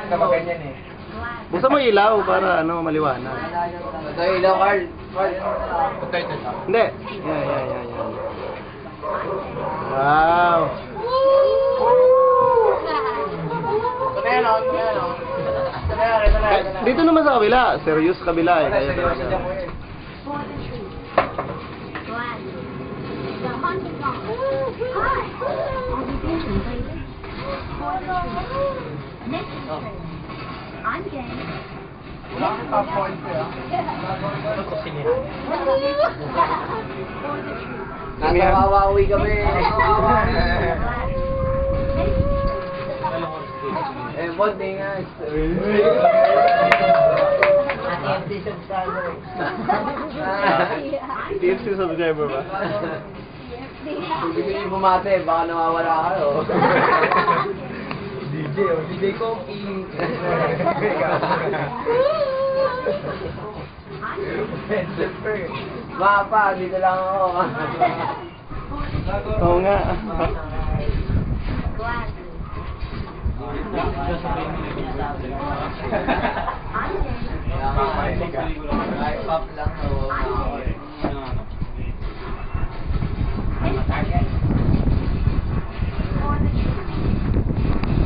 Kapag ganyan eh. Buksan mo ilaw para ano, maliwanag. Ito ilaw, Carl. Carl. Hindi. Yan. Wow. Dito naman sa kabila. Serious kabila eh. Kaya talaga. I'm game. Wala kang top points eh. Nasa Wawawi kami. Eh, bonding nga. TFC subscriber ba? Kung gusto niyo bumate, baka nawawala kayo. DJ, DJ Koki. Mapa, dito lang ako. Oo nga. Live up lang ako.